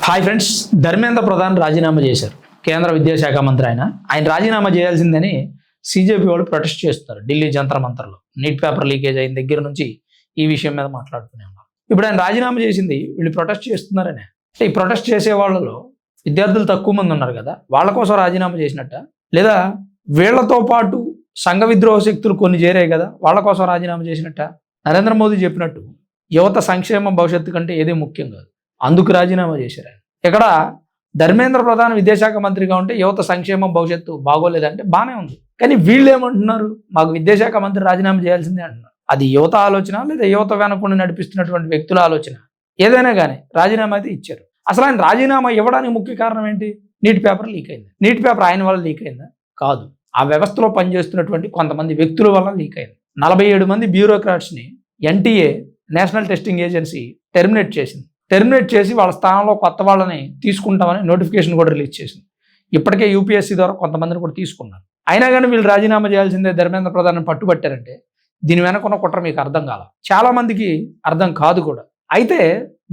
Hi friends, Dharmendra Pradhan రాజీనామా చేశారు. కేంద్ర విద్యాశాఖ మంత్రి ఆయన రాజీనామా చేయాల్సిందని సీజేపీ వాళ్ళు ప్రొటెస్ట్ చేస్తారు. ఢిల్లీ జంతర్ మంతర్లో నీట్ పేపర్ లీకేజ్ అయిన దగ్గర నుంచి ఈ విషయం మీద మాట్లాడుతూనే ఉన్నారు. ఇప్పుడు ఆయన రాజీనామా చేసింది వీళ్ళు ప్రొటెస్ట్ చేస్తున్నారనే. ఈ ప్రొటెస్ట్ చేసే వాళ్ళలో విద్యార్థులు తక్కువ మంది ఉన్నారు కదా, వాళ్ళ కోసం రాజీనామా చేసినట్ట, లేదా వీళ్లతో పాటు సంఘ విద్రోహ శక్తులు కొన్ని చేరాయి కదా, వాళ్ళ కోసం రాజీనామా చేసినట్ట? నరేంద్ర మోదీ చెప్పినట్టు యువత సంక్షేమ భవిష్యత్తు కంటే ఏదే ముఖ్యం కాదు, అందుకు రాజీనామా చేశారు ఆయన. ఇక్కడ ధర్మేంద్ర ప్రధాన్ విద్యాశాఖ మంత్రిగా ఉంటే యువత సంక్షేమం భవిష్యత్తు బాగోలేదంటే బాగానే ఉంది. కానీ వీళ్ళు ఏమంటున్నారు, మాకు విద్యాశాఖ మంత్రి రాజీనామా చేయాల్సిందే అంటున్నారు. అది యువత ఆలోచన లేదా యువత వెనకుండా నడిపిస్తున్నటువంటి వ్యక్తుల ఆలోచన, ఏదైనా కానీ రాజీనామా అయితే ఇచ్చారు. అసలు ఆయన రాజీనామా ఇవ్వడానికి ముఖ్య కారణం ఏంటి? నీట్ పేపర్ లీక్ అయింది. నీట్ పేపర్ ఆయన వల్ల లీక్ అయిందా? కాదు, ఆ వ్యవస్థలో పనిచేస్తున్నటువంటి కొంతమంది వ్యక్తుల వల్ల లీక్ అయింది. 47 మంది బ్యూరోక్రాట్స్ని NTA, national testing agency terminate చేసి వాళ్ళ స్థానంలో కొత్త వాళ్ళని తీసుకుంటామని నోటిఫికేషన్ కూడా రిలీజ్ చేసింది. ఇప్పటికే యూపీఎస్సీ ద్వారా కొంతమందిని కూడా తీసుకున్నారు. అయినా కానీ వీళ్ళు రాజీనామా చేయాల్సిందే ధర్మేంద్ర ప్రధాన్ పట్టుబట్టారంటే దీని వెనకున్న కుట్ర మీకు అర్థం కాల, చాలా మందికి అర్థం కాదు కూడా. అయితే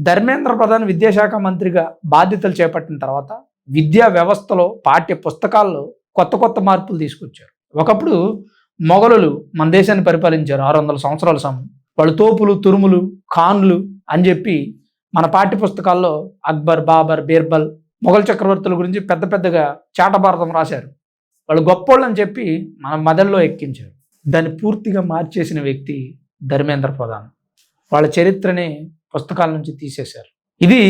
ధర్మేంద్ర ప్రధాన్ విద్యాశాఖ మంత్రిగా బాధ్యతలు చేపట్టిన తర్వాత విద్యా వ్యవస్థలో పాఠ్య పుస్తకాల్లో కొత్త మార్పులు తీసుకొచ్చారు. ఒకప్పుడు మొఘలులు మన దేశాన్ని పరిపాలించారు 600 సంవత్సరాల సమయం. వాళ్ళు తోపులు, తురుములు, ఖాన్లు అని చెప్పి మన పాఠ్య పుస్తకాల్లో అక్బర్, బాబర్, బీర్బల్, మొఘల్ చక్రవర్తుల గురించి పెద్దగా చాటభారతం రాశారు. వాళ్ళు గొప్పోళ్ళు అని చెప్పి మన మెదడులో ఎక్కించారు. దాన్ని పూర్తిగా మార్చేసిన వ్యక్తి ధర్మేంద్ర ప్రధాన్. వాళ్ళ చరిత్రని పుస్తకాల నుంచి తీసేశారు. ఇది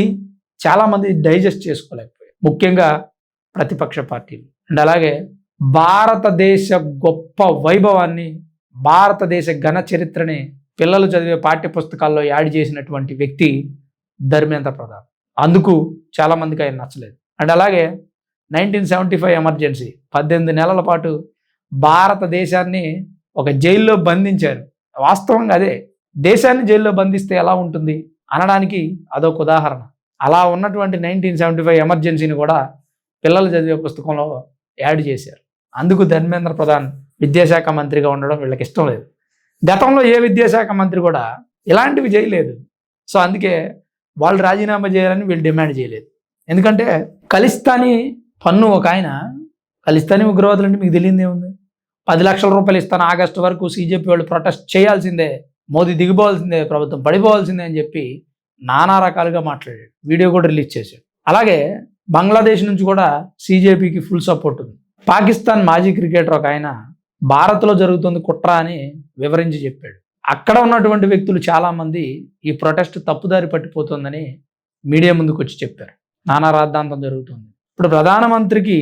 చాలామంది డైజెస్ట్ చేసుకోలేకపోయారు, ముఖ్యంగా ప్రతిపక్ష పార్టీలు. అండ్ అలాగే భారతదేశ గొప్ప వైభవాన్ని, భారతదేశ ఘన చరిత్రని పిల్లలు చదివే పాఠ్య పుస్తకాల్లో యాడ్ చేసినటువంటి వ్యక్తి ధర్మేంద్ర ప్రధాన్. అందుకు చాలామందికి ఆయన నచ్చలేదు. అండ్ అలాగే 1975 ఎమర్జెన్సీ 18 నెలల పాటు భారతదేశాన్ని ఒక జైల్లో బంధించారు. వాస్తవంగా అదే, దేశాన్ని జైల్లో బంధిస్తే ఎలా ఉంటుంది అనడానికి అదొక ఉదాహరణ. అలా ఉన్నటువంటి 1975 ఎమర్జెన్సీని కూడా పిల్లలు చదివే పుస్తకంలో యాడ్ చేశారు. అందుకు ధర్మేంద్ర ప్రధాన్ విద్యాశాఖ మంత్రిగా ఉండడం వీళ్ళకి ఇష్టం లేదు. గతంలో ఏ విద్యాశాఖ మంత్రి కూడా ఇలాంటివి చేయలేదు. సో అందుకే వాళ్ళు రాజీనామా చేయాలని వీళ్ళు డిమాండ్ చేయలేదు. ఎందుకంటే ఖలిస్తానీ పన్ను ఒక ఆయన, ఖలిస్తానీ ఉగ్రవాదులు అంటే మీకు తెలియదు ఏముంది, 10 లక్షల రూపాయలు ఇస్తాను, ఆగస్టు వరకు సీజేపీ వాళ్ళు ప్రొటెస్ట్ చేయాల్సిందే, మోదీ దిగిపోవాల్సిందే, ప్రభుత్వం పడిపోవాల్సిందే అని చెప్పి నానా రకాలుగా మాట్లాడాడు. వీడియో కూడా రిలీజ్ చేశాడు. అలాగే బంగ్లాదేశ్ నుంచి కూడా సీజేపీకి ఫుల్ సపోర్ట్ ఉంది. పాకిస్తాన్ మాజీ క్రికెటర్ ఒక ఆయన భారత్లో జరుగుతుంది కుట్ర అని వివరించి చెప్పాడు. అక్కడ ఉన్నటువంటి వ్యక్తులు చాలామంది ఈ ప్రొటెస్ట్ తప్పుదారి పట్టిపోతుందని మీడియా ముందుకు వచ్చి చెప్పారు. నానా రాద్ధాంతం జరుగుతుంది. ఇప్పుడు ప్రధానమంత్రికి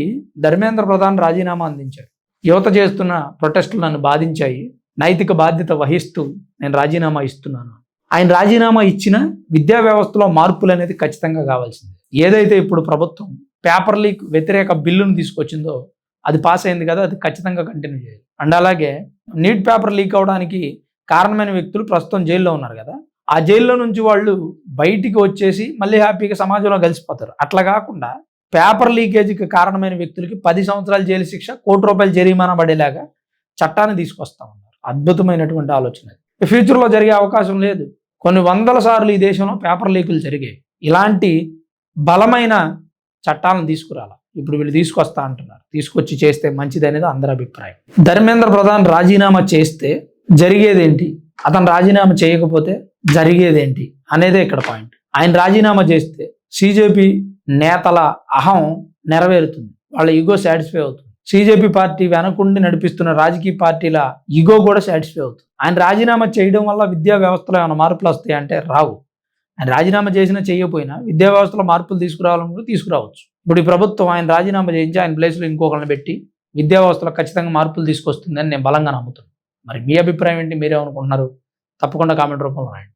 ధర్మేంద్ర ప్రధాన్ రాజీనామా అందించారు. యువత చేస్తున్న ప్రొటెస్టులు నన్ను బాధించాయి, నైతిక బాధ్యత వహిస్తూ నేను రాజీనామా ఇస్తున్నాను. ఆయన రాజీనామా ఇచ్చిన విద్యా వ్యవస్థలో మార్పులు అనేది ఖచ్చితంగా కావాల్సింది. ఏదైతే ఇప్పుడు ప్రభుత్వం పేపర్ లీక్ వ్యతిరేక బిల్లును తీసుకొచ్చిందో అది పాస్ అయింది కదా, అది ఖచ్చితంగా కంటిన్యూ చేయాలి. అండ్ అలాగే నీట్ పేపర్ లీక్ అవడానికి కారణమైన వ్యక్తులు ప్రస్తుతం జైల్లో ఉన్నారు కదా, ఆ జైల్లో నుంచి వాళ్ళు బయటికి వచ్చేసి మళ్ళీ హ్యాపీగా సమాజంలో కలిసిపోతారు. అట్లా కాకుండా పేపర్ లీకేజీకి కారణమైన వ్యక్తులకి 10 సంవత్సరాల జైలు శిక్ష, ₹1 జరిమానా పడేలాగా చట్టాన్ని తీసుకొస్తా ఉన్నారు. అద్భుతమైనటువంటి ఆలోచన. ఫ్యూచర్లో జరిగే అవకాశం లేదు. కొన్ని వందల సార్లు ఈ దేశంలో పేపర్ లీకులు జరిగాయి. ఇలాంటి బలమైన చట్టాలను తీసుకురాల ఇప్పుడు వీళ్ళు తీసుకొస్తా అంటున్నారు. తీసుకొచ్చి చేస్తే మంచిది అనేది అందరి అభిప్రాయం. ధర్మేంద్ర ప్రధాన్ రాజీనామా చేస్తే జరిగేదేంటి, అతను రాజీనామా చేయకపోతే జరిగేదేంటి అనేదే ఇక్కడ పాయింట్. ఆయన రాజీనామా చేస్తే సీజేపీ నేతల అహం నెరవేరుతుంది, వాళ్ళ ఈగో సాటిస్ఫై అవుతుంది. సీజేపీ పార్టీ వెనకుండి నడిపిస్తున్న రాజకీయ పార్టీల ఈగో కూడా సాటిస్ఫై అవుతుంది. ఆయన రాజీనామా చేయడం వల్ల విద్యా వ్యవస్థలో ఏమైనా మార్పులు వస్తాయంటే రావు. ఆయన రాజీనామా చేసినా చేయకపోయినా విద్యా వ్యవస్థలో మార్పులు తీసుకురావాలని తీసుకురావచ్చు. ఇప్పుడు ఈ ప్రభుత్వం ఆయన రాజీనామా చేయించి ఆయన ప్లేస్లో ఇంకొకరిని పెట్టి విద్యా వ్యవస్థలో ఖచ్చితంగా మార్పులు తీసుకొస్తుందని నేను బలంగా నమ్ముతున్నాను. మరి మీ అభిప్రాయం ఏంటి, మీరేమనుకుంటున్నారు? తప్పకుండా కామెంట్ రూపంలో రాయండి.